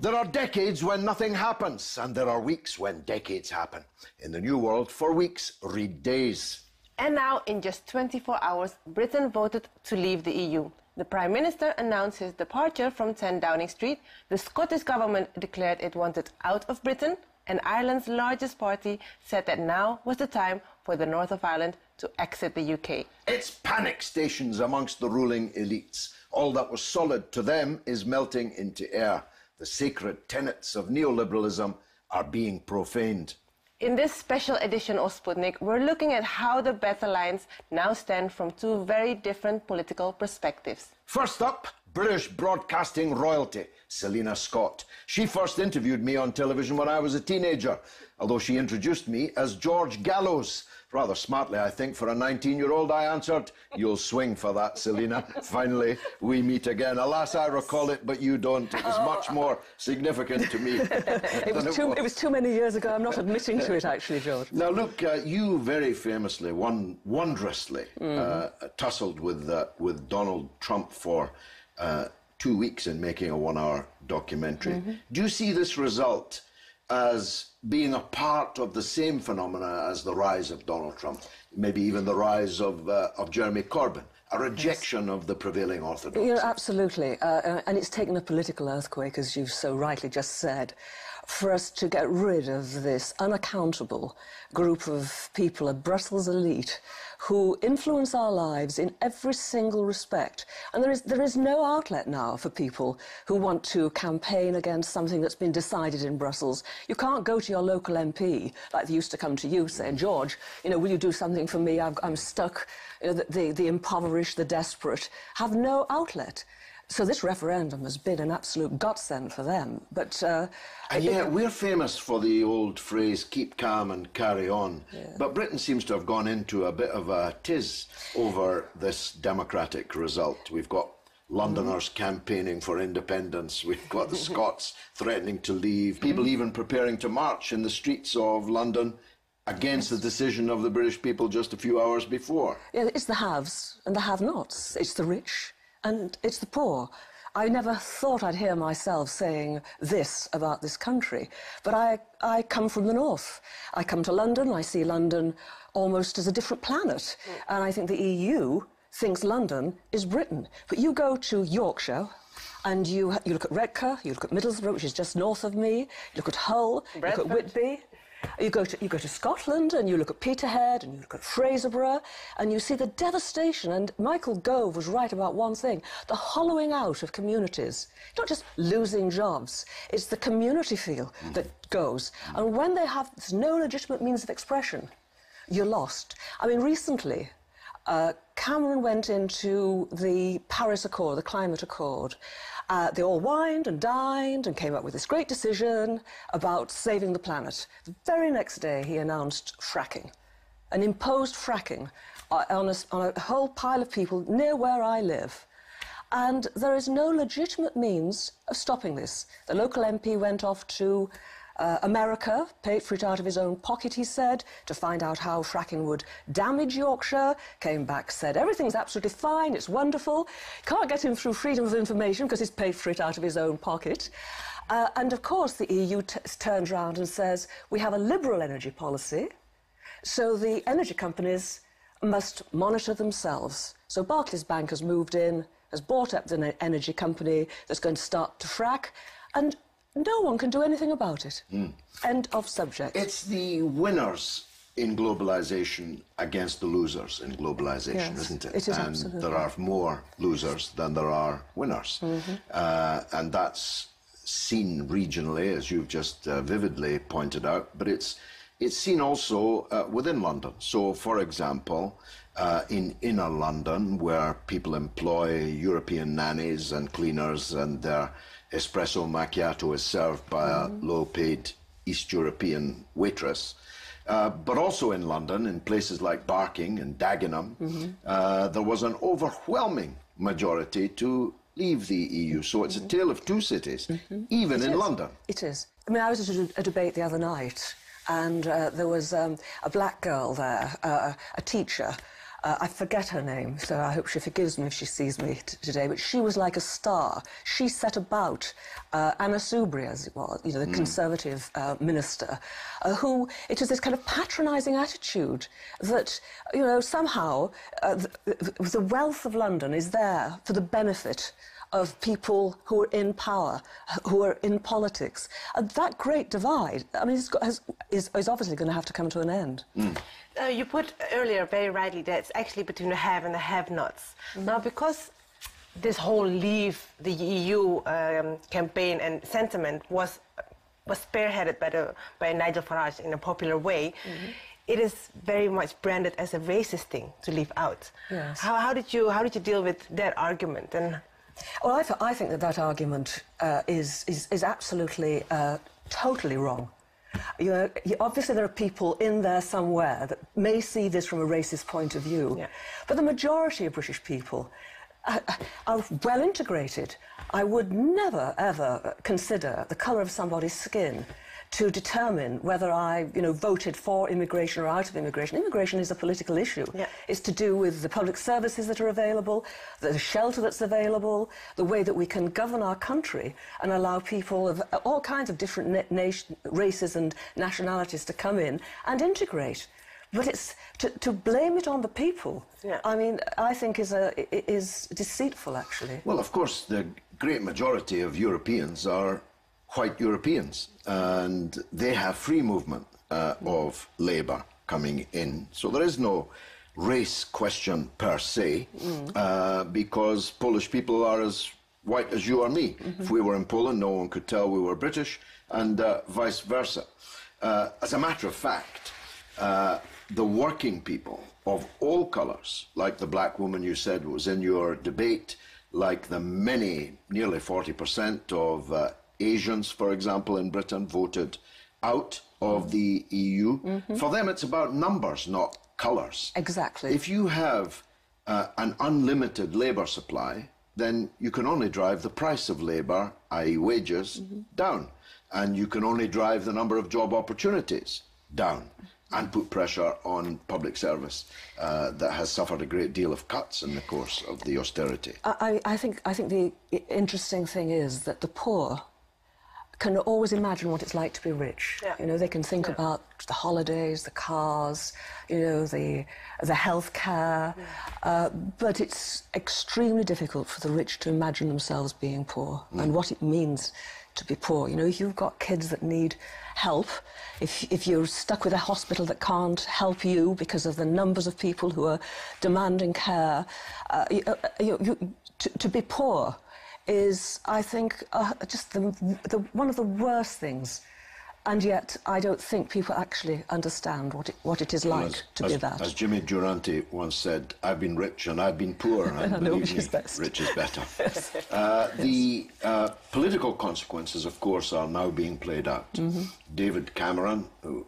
There are decades when nothing happens, and there are weeks when decades happen. In the new world, for weeks, read days. And now, in just 24 hours, Britain voted to leave the EU. The Prime Minister announced his departure from 10 Downing Street, the Scottish Government declared it wanted out of Britain, and Ireland's largest party said that now was the time for the North of Ireland to exit the UK. It's panic stations amongst the ruling elites. All that was solid to them is melting into air. The sacred tenets of neoliberalism are being profaned. In this special edition of Sputnik, we're looking at how the Better Lines now stand from two very different political perspectives. First up, British broadcasting royalty, Selina Scott. She first interviewed me on television when I was a teenager, although she introduced me as George Gallows. Rather smartly, I think, for a 19-year-old, I answered, "You'll swing for that, Selina." Finally, we meet again. Alas, I recall it, but you don't. It was much more significant to me. It was too many years ago. I'm not admitting to it, actually, George. Now, look, you very famously, wondrously, tussled with Donald Trump for 2 weeks in making a one-hour documentary. Do you see this result as being a part of the same phenomena as the rise of Donald Trump, maybe even the rise of Jeremy Corbyn, a rejection of the prevailing orthodoxy? Yeah, absolutely. And it's taken a political earthquake, as you've so rightly just said, for us to get rid of this unaccountable group of people, a Brussels elite, who influence our lives in every single respect. And there is no outlet now for people who want to campaign against something that's been decided in Brussels. You can't go to your local MP, like they used to come to you, saying, "George, will you do something for me? I'm stuck." The impoverished, the desperate have no outlet. So this referendum has been an absolute godsend for them. But yeah, we're famous for the old phrase, keep calm and carry on. Yeah. But Britain seems to have gone into a bit of a tiz over this democratic result. We've got Londoners campaigning for independence. We've got the Scots threatening to leave. People even preparing to march in the streets of London against the decision of the British people just a few hours before. Yeah, it's the haves and the have-nots. It's the rich and it's the poor. I never thought I'd hear myself saying this about this country, but I come from the north. I come to London, I see London almost as a different planet, and I think the EU thinks London is Britain. But you go to Yorkshire, and you look at Redcar, you look at Middlesbrough, which is just north of me, you look at Hull, you look at Whitby. You go to Scotland and you look at Peterhead and you look at Fraserburgh and you see the devastation. And Michael Gove was right about one thing, the hollowing out of communities. Not just losing jobs, it's the community feel that goes. And when they have no legitimate means of expression, you're lost. I mean, recently, Cameron went into the Paris Accord, the Climate Accord. They all wined and dined and came up with this great decision about saving the planet. The very next day, he announced fracking, an imposed fracking on a whole pile of people near where I live. And there is no legitimate means of stopping this. The local MP went off to America, paid for it out of his own pocket, he said, to find out how fracking would damage Yorkshire, came back, said everything's absolutely fine, it's wonderful. Can't get him through freedom of information because he's paid for it out of his own pocket. And of course the EU turns around and says, we have a liberal energy policy, so the energy companies must monitor themselves. So Barclays Bank has moved in, has bought up the energy company that's going to start to frack, and no one can do anything about it. End of subject. It's the winners in globalisation against the losers in globalisation, yes, isn't it? It is, and absolutely. there are more losers than there are winners. And that's seen regionally, as you've just vividly pointed out, but it's seen also within London. So, for example, in inner London, where people employ European nannies and cleaners and their espresso macchiato is served by a low-paid East European waitress. But also in London, in places like Barking and Dagenham, there was an overwhelming majority to leave the EU. So it's a tale of two cities, even in London. It is. I mean, I was at a debate the other night, and there was a black girl there, a teacher, I forget her name, so I hope she forgives me if she sees me today, but she was like a star. She set about Anna Soubry, as it was, you know, the Conservative minister, who, it was this kind of patronising attitude that, you know, somehow the wealth of London is there for the benefit of people who are in power, who are in politics. And that great divide, I mean, is obviously going to have to come to an end. You put earlier very rightly that it's actually between the have and the have-nots. Now, because this whole leave the EU campaign and sentiment was spearheaded by Nigel Farage in a popular way, it is very much branded as a racist thing to leave out. Yes. How did you deal with that argument? And well, I think that argument is absolutely totally wrong. You know, obviously there are people in there somewhere that may see this from a racist point of view, but the majority of British people are well integrated. I would never, ever consider the colour of somebody's skin to determine whether I, you know, voted for immigration or out of immigration. Immigration is a political issue. It's to do with the public services that are available, the shelter that's available, the way that we can govern our country and allow people of all kinds of different races and nationalities to come in and integrate. But it's to blame it on the people. I mean, I think is deceitful, actually. Well, of course, the great majority of Europeans are white Europeans, and they have free movement of labour coming in. So there is no race question per se, because Polish people are as white as you or me. If we were in Poland, no one could tell we were British, and vice versa. As a matter of fact, the working people of all colours, like the black woman you said was in your debate, like the nearly 40% of Asians, for example, in Britain, voted out of the EU. For them, it's about numbers, not colours. Exactly. If you have an unlimited labour supply, then you can only drive the price of labour, i.e. wages, down. And you can only drive the number of job opportunities down and put pressure on public service that has suffered a great deal of cuts in the course of the austerity. I think the interesting thing is that the poor can always imagine what it's like to be rich. You know, they can think about the holidays, the cars, you know, the health care, but it's extremely difficult for the rich to imagine themselves being poor and what it means to be poor. You know, if you've got kids that need help, if you're stuck with a hospital that can't help you because of the numbers of people who are demanding care, to be poor is, I think, just one of the worst things. And yet, I don't think people actually understand what it is like to be that. As Jimmy Durante once said, I've been rich and I've been poor, and believe me, rich is better. The political consequences, of course, are now being played out. David Cameron, who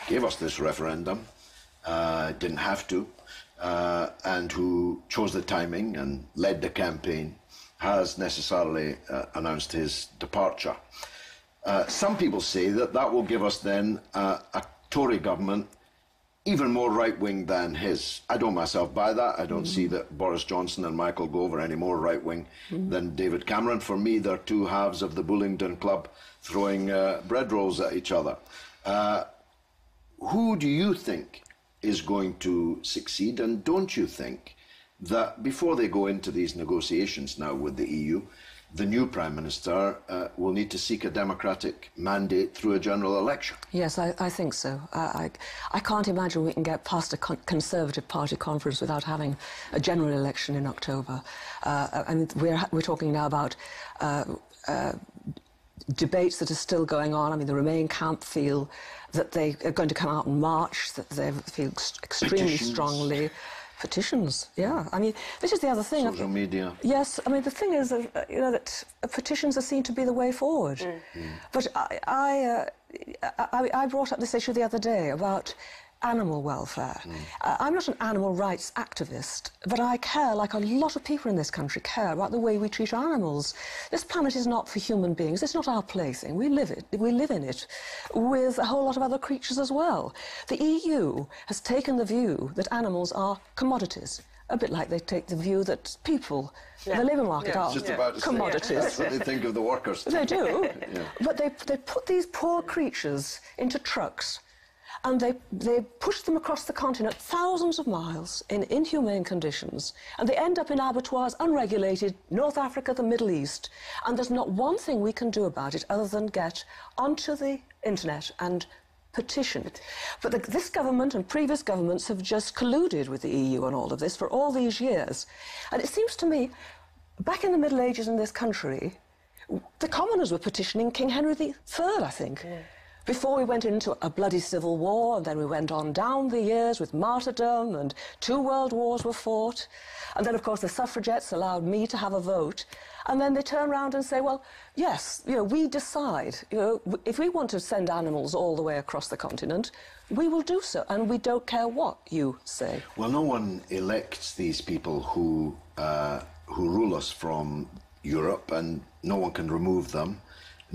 gave us this referendum, didn't have to, and who chose the timing and led the campaign, has necessarily announced his departure. Some people say that will give us then a Tory government even more right-wing than his. I don't myself buy that. I don't see that Boris Johnson and Michael Gove are any more right-wing than David Cameron. For me, they're two halves of the Bullingdon Club throwing bread rolls at each other. Who do you think is going to succeed? And don't you think that before they go into these negotiations now with the EU, the new Prime Minister will need to seek a democratic mandate through a general election? Yes, I think so. I can't imagine we can get past a Conservative Party conference without having a general election in October. And we're talking now about debates that are still going on. I mean, the Remain camp feel that they are going to come out in March, that they feel extremely strongly. Petitions, yeah. I mean, this is the other thing. Social media. Yes, I mean, the thing is, you know, that petitions are seen to be the way forward. But I brought up this issue the other day about animal welfare. I'm not an animal rights activist, but I care, like a lot of people in this country care, about the way we treat animals. This planet is not for human beings. It's not our plaything. We live in it with a whole lot of other creatures as well. The EU has taken the view that animals are commodities, a bit like they take the view that people, the labour market, are just about to commodities. Say, that's what they think of the workers. They do. But they put these poor creatures into trucks and they push them across the continent thousands of miles in inhumane conditions, and they end up in abattoirs, unregulated, North Africa, the Middle East, and there's not one thing we can do about it other than get onto the internet and petition. But this government and previous governments have just colluded with the EU on all of this for all these years. And it seems to me, back in the Middle Ages in this country, the commoners were petitioning King Henry III, I think. Before we went into a bloody civil war, and then we went on down the years with martyrdom, and 2 world wars were fought. And then, of course, the suffragettes allowed me to have a vote. And then they turn around and say, well, yes, we decide. If we want to send animals all the way across the continent, we will do so, and we don't care what you say. Well, no one elects these people who rule us from Europe, and no one can remove them.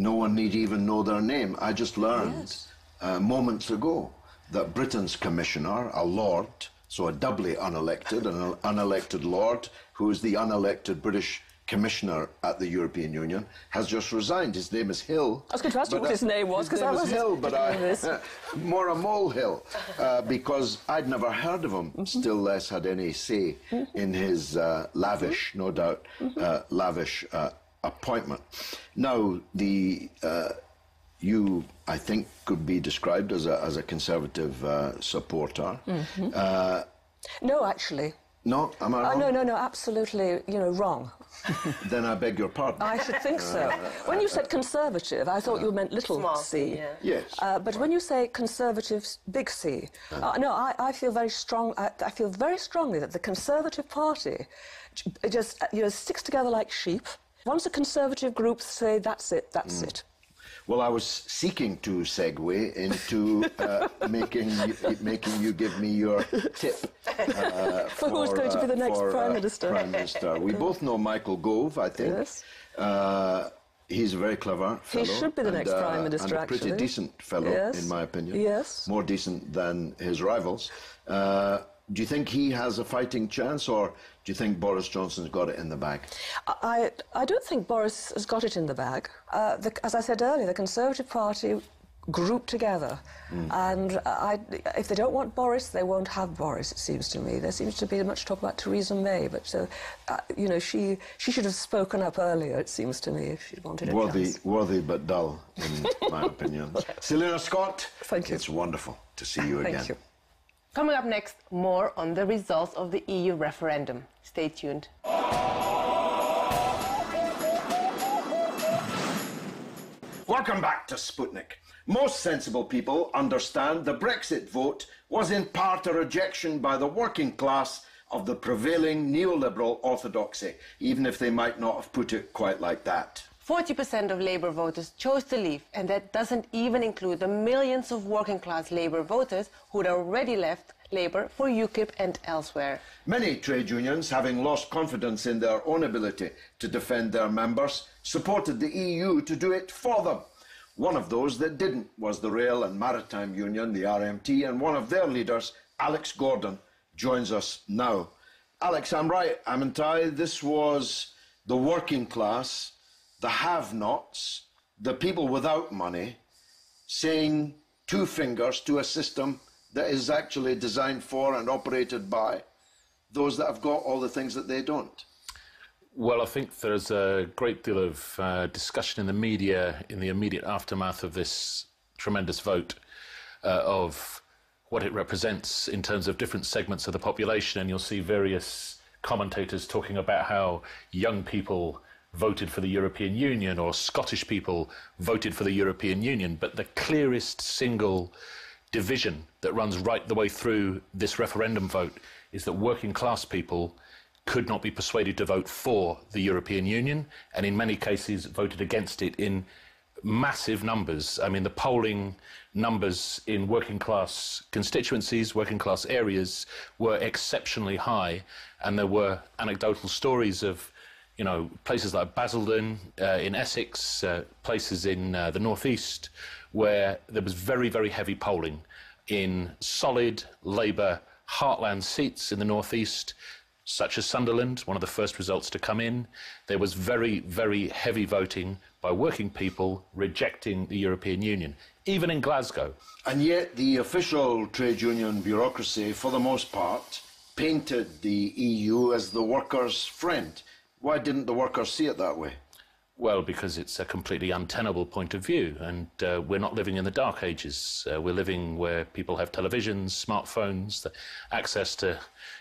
No one need even know their name. I just learned moments ago that Britain's commissioner, a lord, so a doubly unelected, an unelected lord, who is the unelected British commissioner at the European Union, has just resigned. His name is Hill. I was going to ask you what his name was, because that was Hill, but more a molehill, because I'd never heard of him, still less had any say in his lavish, no doubt, lavish appointment. Now, you, I think, could be described as a conservative supporter. No, actually. No, am I wrong? No, absolutely, wrong. Then I beg your pardon. I should think so. When you said conservative, I thought you meant little Small c. Yeah. Yes. But when you say conservative, big C, no, I feel very strong. I feel very strongly that the Conservative Party just sticks together like sheep. Once a Conservative group say that's it, that's it. Well, I was seeking to segue into making you give me your tip for who's going to be the next Prime Minister. Prime Minister. We both know Michael Gove, I think. Yes. He's a very clever fellow. He should be the next Prime Minister, and a pretty decent fellow, in my opinion. Yes. More decent than his rivals. Do you think he has a fighting chance, or do you think Boris Johnson's got it in the bag? I don't think Boris has got it in the bag. As I said earlier, the Conservative Party grouped together, and if they don't want Boris, they won't have Boris, it seems to me. There seems to be much talk about Theresa May, but she should have spoken up earlier, it seems to me, if she wanted a chance. Worthy but dull, in my opinion. Selina Scott, thank you. It's wonderful to see you again. Thank you. Coming up next, more on the results of the EU referendum. Stay tuned. Welcome back to Sputnik. Most sensible people understand the Brexit vote was in part a rejection by the working class of the prevailing neoliberal orthodoxy, even if they might not have put it quite like that. 40% of Labour voters chose to leave, and that doesn't even include the millions of working-class Labour voters who'd already left Labour for UKIP and elsewhere. Many trade unions, having lost confidence in their own ability to defend their members, supported the EU to do it for them. One of those that didn't was the Rail and Maritime Union, the RMT, and one of their leaders, Alex Gordon, joins us now. Alex, I'm right, haven't I? This was the working class, the have-nots, the people without money, saying 2 fingers to a system that is actually designed for and operated by those that have got all the things that they don't. Well, I think there's a great deal of discussion in the media in the immediate aftermath of this tremendous vote of what it represents in terms of different segments of the population, and you'll see various commentators talking about how young people voted for the European Union or Scottish people voted for the European Union, but the clearest single division that runs right the way through this referendum vote is that working class people could not be persuaded to vote for the European Union, and in many cases voted against it in massive numbers. I mean, the polling numbers in working class constituencies, working class areas were exceptionally high, and there were anecdotal stories of, you know, places like Basildon in Essex, places in the northeast, where there was very, very heavy polling in solid Labour heartland seats in the northeast, such as Sunderland, one of the first results to come in. There was very, very heavy voting by working people rejecting the European Union, even in Glasgow. And yet the official trade union bureaucracy, for the most part, painted the EU as the workers' friend. Why didn't the workers see it that way? Well, because it's a completely untenable point of view, and we're not living in the dark ages. We're living where people have televisions, smartphones, access to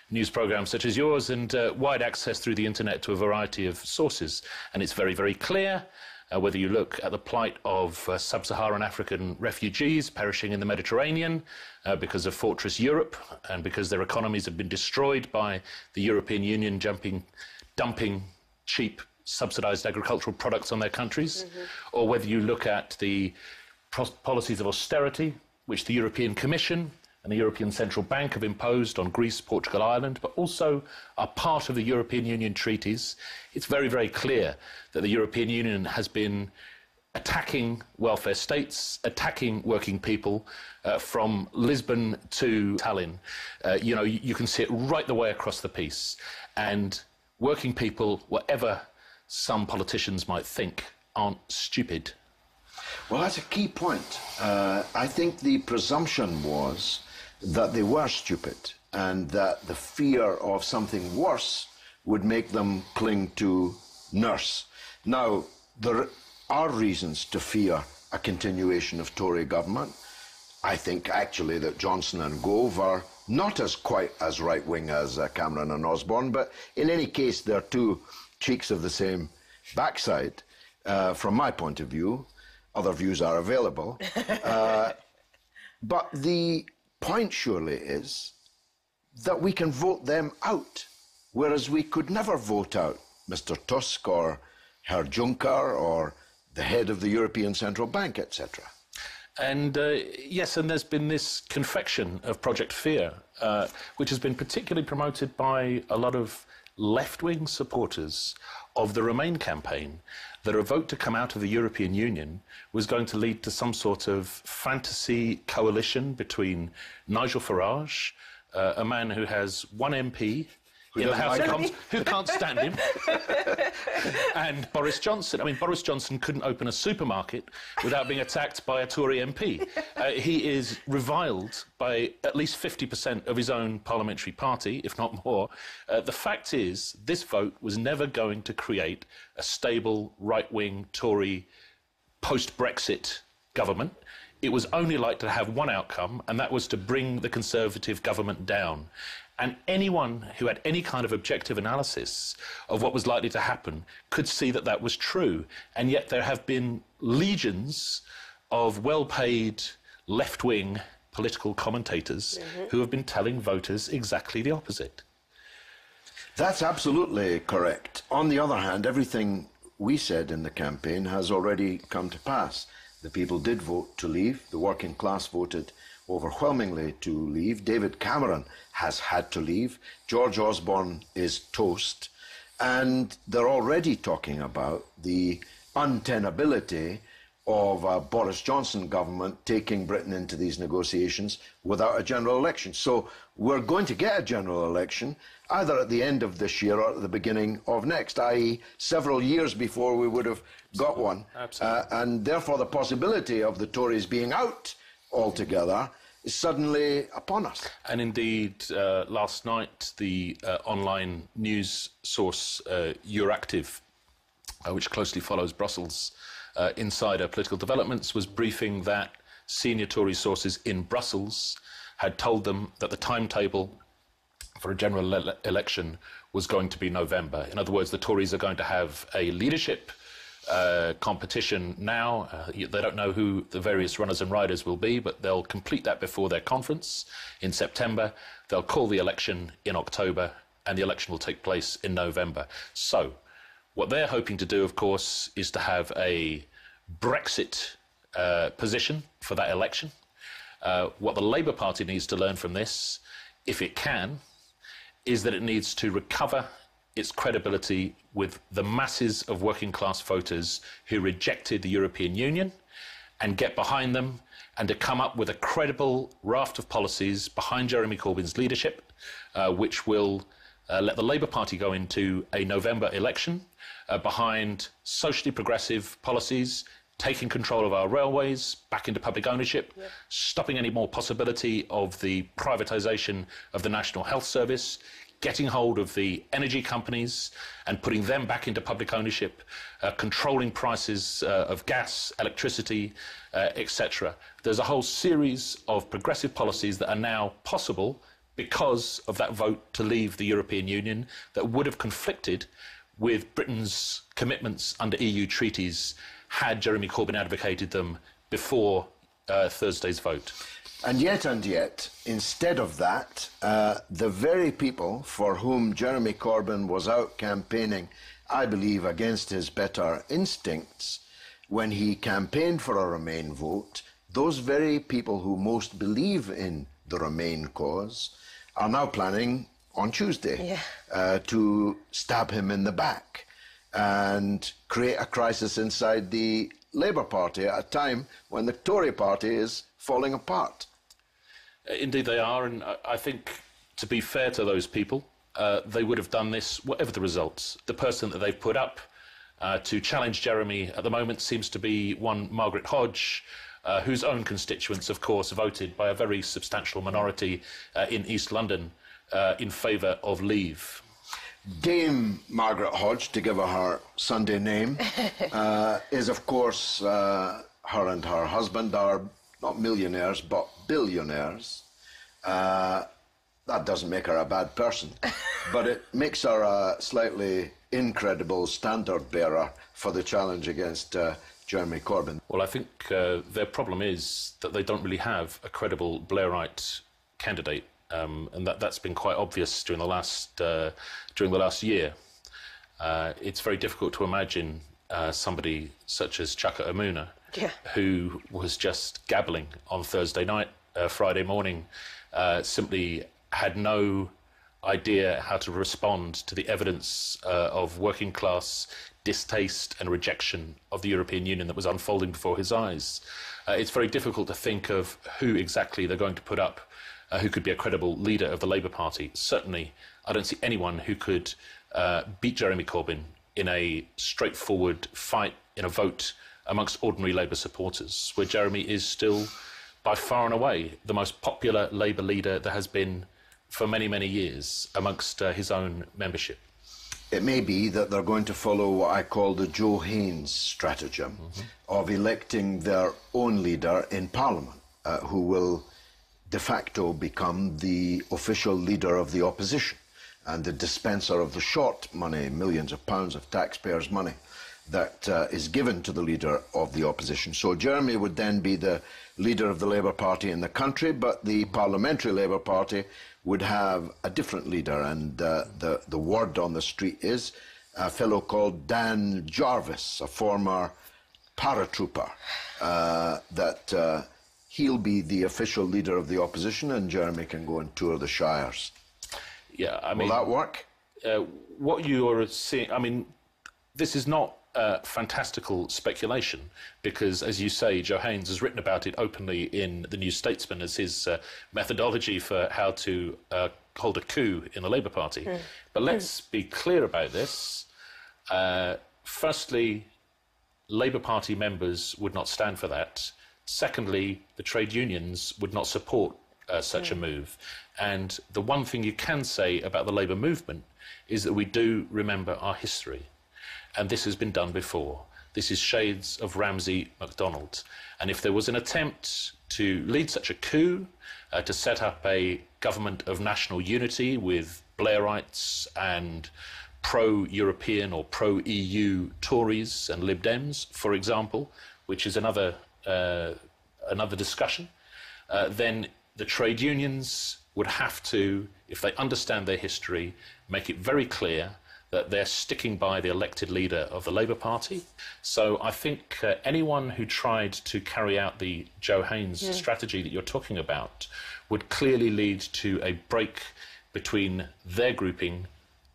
news programmes such as yours, and wide access through the internet to a variety of sources. And it's very, very clear, whether you look at the plight of sub-Saharan African refugees perishing in the Mediterranean because of Fortress Europe, and because their economies have been destroyed by the European Union dumping cheap subsidised agricultural products on their countries, or whether you look at the policies of austerity which the European Commission and the European Central Bank have imposed on Greece, Portugal, Ireland, but also are part of the European Union treaties. It's very, very clear that the European Union has been attacking welfare states, attacking working people from Lisbon to Tallinn. You know, you can see it right the way across the piece. And working people, whatever some politicians might think, aren't stupid. Well, that's a key point. I think the presumption was that they were stupid, and that the fear of something worse would make them cling to nurse. Now, there are reasons to fear a continuation of Tory government. I think actually that Johnson and Gove are not quite as right-wing as Cameron and Osborne, but in any case they're two cheeks of the same backside. From my point of view, other views are available. But the point surely is that we can vote them out, whereas we could never vote out Mr. Tusk or Herr Juncker or the head of the European Central Bank, etc. And yes, and there's been this confection of Project Fear, which has been particularly promoted by a lot of left-wing supporters of the Remain campaign, that a vote to come out of the European Union was going to lead to some sort of fantasy coalition between Nigel Farage, a man who has one MP in the House of Commons, who can't stand him, and Boris Johnson. I mean, Boris Johnson couldn't open a supermarket without being attacked by a Tory MP. He is reviled by at least 50% of his own parliamentary party, if not more. The fact is, this vote was never going to create a stable right-wing Tory post-Brexit government. It was only likely to have one outcome, and that was to bring the Conservative government down. And anyone who had any kind of objective analysis of what was likely to happen could see that that was true. And yet there have been legions of well-paid left-wing political commentators who have been telling voters exactly the opposite. That's absolutely correct. On the other hand, everything we said in the campaign has already come to pass. The people did vote to leave. The working class voted overwhelmingly to leave. David Cameron has had to leave. George Osborne is toast. And they're already talking about the untenability of a Boris Johnson government taking Britain into these negotiations without a general election. So we're going to get a general election either at the end of this year or at the beginning of next, i.e. several years before we would have got one. And therefore the possibility of the Tories being out altogether is suddenly upon us. And indeed, last night, the online news source Euractiv, which closely follows Brussels insider political developments, was briefing that senior Tory sources in Brussels had told them that the timetable for a general election was going to be November. In other words, the Tories are going to have a leadership competition now. They don't know who the various runners and riders will be, but they'll complete that before their conference in September. They'll call the election in October, and the election will take place in November. So what they're hoping to do, of course, is to have a Brexit position for that election. What the Labour Party needs to learn from this, if it can, is that it needs to recover its credibility with the masses of working class voters who rejected the European Union, and get behind them and to come up with a credible raft of policies behind Jeremy Corbyn's leadership, which will let the Labour Party go into a November election behind socially progressive policies, taking control of our railways back into public ownership, stopping any more possibility of the privatisation of the National Health Service, getting hold of the energy companies and putting them back into public ownership, controlling prices of gas, electricity, etc. There's a whole series of progressive policies that are now possible because of that vote to leave the European Union that would have conflicted with Britain's commitments under EU treaties had Jeremy Corbyn advocated them before Thursday's vote. And yet, instead of that, the very people for whom Jeremy Corbyn was out campaigning, I believe, against his better instincts, when he campaigned for a Remain vote, those very people who most believe in the Remain cause are now planning on Tuesday to stab him in the back and create a crisis inside the Labour Party at a time when the Tory party is falling apart. Indeed they are, and I think, to be fair to those people, they would have done this whatever the results. The person that they've put up to challenge Jeremy at the moment seems to be one Margaret Hodge, whose own constituents, of course, voted by a very substantial minority in East London in favour of leave. Dame Margaret Hodge, to give her Sunday name, is of course, her and her husband are not millionaires but billionaires. That doesn't make her a bad person, but it makes her a slightly incredible standard bearer for the challenge against Jeremy Corbyn. Well, I think their problem is that they don't really have a credible Blairite candidate. And that's been quite obvious during the last year. It's very difficult to imagine somebody such as Chuka Umunna, who was just gabbling on Thursday night, Friday morning, simply had no idea how to respond to the evidence of working class distaste and rejection of the European Union that was unfolding before his eyes. It's very difficult to think of who exactly they're going to put up who could be a credible leader of the Labour Party. Certainly, I don't see anyone who could beat Jeremy Corbyn in a straightforward fight in a vote amongst ordinary Labour supporters, where Jeremy is still, by far and away, the most popular Labour leader there has been for many, many years amongst his own membership. It may be that they're going to follow what I call the Joe Haynes stratagem of electing their own leader in Parliament, who will de facto become the official leader of the opposition and the dispenser of the short money, millions of pounds of taxpayers' money, that is given to the leader of the opposition. So Jeremy would then be the leader of the Labour Party in the country, but the Parliamentary Labour Party would have a different leader, and the word on the street is a fellow called Dan Jarvis, a former paratrooper, that he'll be the official leader of the opposition, and Jeremy can go and tour the shires. Yeah, I mean, will that work? What you are seeing, I mean, this is not fantastical speculation, because, as you say, Joe Haynes has written about it openly in the New Statesman as his methodology for how to hold a coup in the Labour Party. But let's be clear about this. Firstly, Labour Party members would not stand for that. Secondly, the trade unions would not support such a move. And the one thing you can say about the Labour movement is that we do remember our history. And this has been done before. This is shades of Ramsay MacDonald. And if there was an attempt to lead such a coup, to set up a government of national unity with Blairites and pro-European or pro-EU Tories and Lib Dems, for example, which is another discussion, then the trade unions would have to, if they understand their history, make it very clear that they're sticking by the elected leader of the Labour Party. So I think anyone who tried to carry out the Joe Haynes strategy that you're talking about would clearly lead to a break between their grouping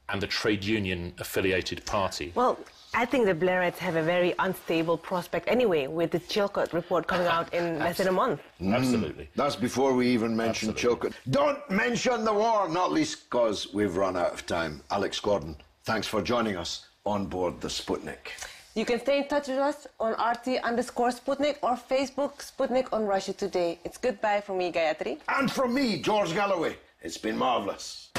and the trade union affiliated party. Well, I think the Blairites have a very unstable prospect anyway, with the Chilcot report coming out in less than a month. Absolutely. That's before we even mention Chilcot. Don't mention the war, not least because we've run out of time. Alex Gordon, thanks for joining us on board the Sputnik. You can stay in touch with us on RT_Sputnik or Facebook Sputnik on Russia Today. It's goodbye from me, Gayatri. And from me, George Galloway. It's been marvellous.